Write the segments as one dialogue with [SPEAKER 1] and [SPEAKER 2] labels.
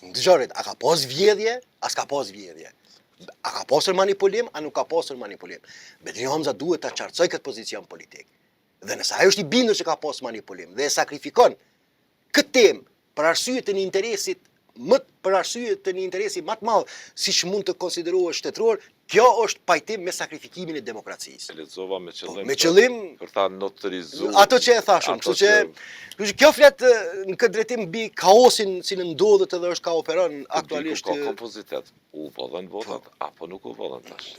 [SPEAKER 1] Dëgjorit, a ka pas vjedhje, a s'ka pas vjedhje. A ka pasur manipulim, a nuk ka pasur manipulim. Bedri Hamza duhet ta qartësoj këtë pozicion politik. Dhe nëse ajo është i bindur që ka pas manipulim dhe e sakrifikon këtë temë për arsye të një interesit për arsye të një interesi më të madh, siç mund të konsiderohet shtetëror, kjo është pajtim me sakrifikimin e demokracisë.
[SPEAKER 2] E lexova me qëllim.
[SPEAKER 1] Me qëllim
[SPEAKER 2] për ta noterizuar.
[SPEAKER 1] Ato që e thashëm, kështu që kjo flet në këtë drejtim mbi kaosin si në ndodhet edhe është ka operon aktualisht.
[SPEAKER 2] Ka kompozitet. U vëllën votat apo nuk u vëllën tash?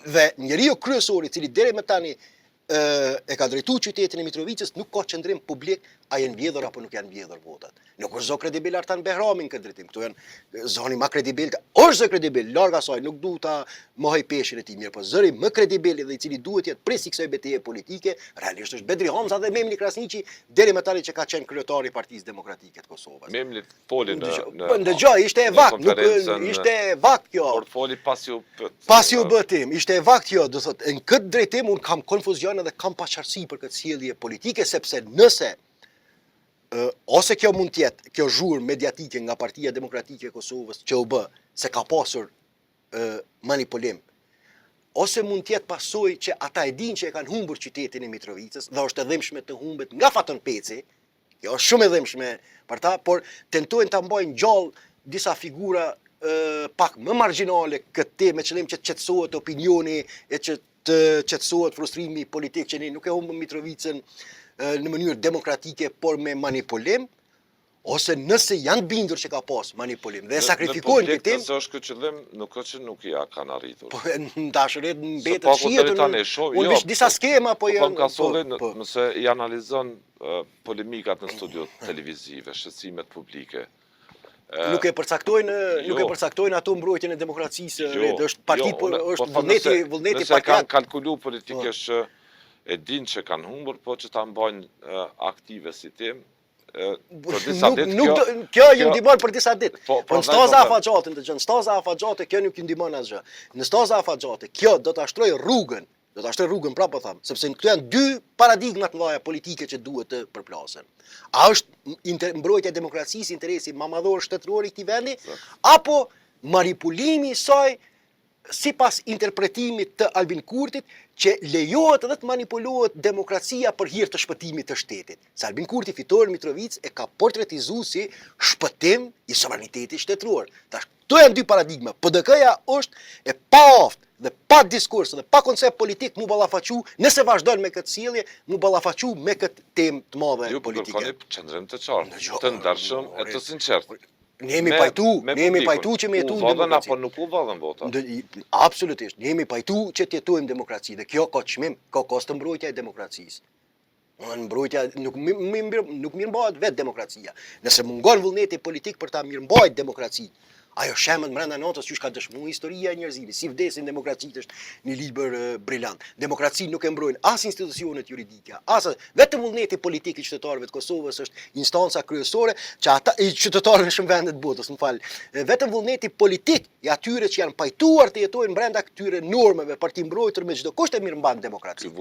[SPEAKER 1] Dhe njeriu kryesor i cili deri më tani e ka drejtu qytetin e Mitrovicës nuk ka qëndrim publik a janë mbjedhur apo nuk janë mbjedhur votat. Nuk është zë kredibil Artan Behrami në këtë drejtim. Këtu janë zoni më kredibil, është zë kredibil, larg asaj, nuk duhet ta mohoj peshin e tij mirë, po zëri më kredibil dhe i cili duhet jetë pres i kësaj betejë politike, realisht është Bedri Hamza dhe Memli Krasniqi, deri më tani që ka qenë kryetari i Partisë Demokratike të Kosovës.
[SPEAKER 2] Memli foli në
[SPEAKER 1] ndëgjoj, ishte e vakt, nuk ishte e vakt kjo.
[SPEAKER 2] Por foli
[SPEAKER 1] Pasi u bë tim, ishte e vakt kjo, do thotë, në këtë drejtim un kam konfuzion edhe kam paqartësi për këtë sjellje politike sepse nëse ose kjo mund tjetë, kjo zhurmë mediatike nga Partia Demokratike e Kosovës që u bë, se ka pasur manipulim, ose mund tjetë pasojë që ata e dinë që e kanë humbur qytetin e Mitrovicës, dhe është e dhimbshme të humbet nga Faton Peci, kjo është shumë e dhimbshme për ta, por tentojnë ta mbajnë gjallë disa figura pak më marginale këtë temë me qëllim që të qetësohet opinioni e që të qetësohet frustrimi politik që ne nuk e humbëm Mitrovicën në mënyrë demokratike, por me manipulim, ose nëse janë bindur që ka pas manipulim dhe sakrifikojnë këtë temë.
[SPEAKER 2] Nëse është këtë qëllim, nuk është që nuk ja kanë arritur.
[SPEAKER 1] Po në dashurit në betë shihetën, unë vish disa skema, po janë.
[SPEAKER 2] Nëse i analizon polemikat në studio televizive, shqetësimet publike,
[SPEAKER 1] nuk e përcaktojnë ato mbrojtjen e demokracisë, është partit, është vullneti
[SPEAKER 2] nëse kanë kalkulu politikisht që e din që kanë humbur, po që ta mbajnë aktive si temë, për disa ditë
[SPEAKER 1] kjo ju ndihmon për disa ditë. Po në staza afatgjate, në staza afatgjate kjo nuk ju ndihmon asgjë. Në staza afatgjate kjo do ta shtrojë rrugën, prapë po them, sepse këtu janë dy paradigma të mëdha politike që duhet të përplasen. A është mbrojtja e demokracisë interesi më madhor shtetëror i këtij vendi, apo manipulimi i saj sipas interpretimit të Albin Kurtit që lejohet edhe të manipulohet demokracia për hir të shpëtimit të shtetit. Se Albin Kurti fitoren Mitrovicë e ka portretizuar si shpëtim i sovranitetit shtetëror. Tash këto janë dy paradigma. PDK-ja është e paaftë dhe pa diskurs dhe pa koncept politik mu ballafaqu, nëse vazhdon me këtë sjellje, mu ballafaqu me këtë temë të madhe politike.
[SPEAKER 2] Ju kërkoni qëndrim të qartë, të ndershëm e të sinqertë.
[SPEAKER 1] Ne jemi pajtu që me jetu në demokraci.
[SPEAKER 2] Apo nuk u vëllën vota?
[SPEAKER 1] Absolutisht, ne jemi pajtu që të jetojmë demokraci dhe kjo ka çmim, ka kost të mbrojtja e demokracisë. Mbrojtja nuk mirëmbahet vetë demokracia. Nëse mungon vullneti politik për ta mirëmbajtur demokracinë, ajo shemët brenda notës që ka dëshmuar historia e njerëzimit, si vdesin demokracitë është një libër brillant. Demokracinë nuk e mbrojnë as institucionet juridike, as vetëm vullneti politik i qytetarëve të Kosovës është instanca kryesore që ata i qytetarëve në shumë vende të botës, vetëm vullneti politik i atyre që janë pajtuar të jetojnë brenda këtyre normave për të mbrojtur me çdo kusht e mirëmbajtje demokracisë.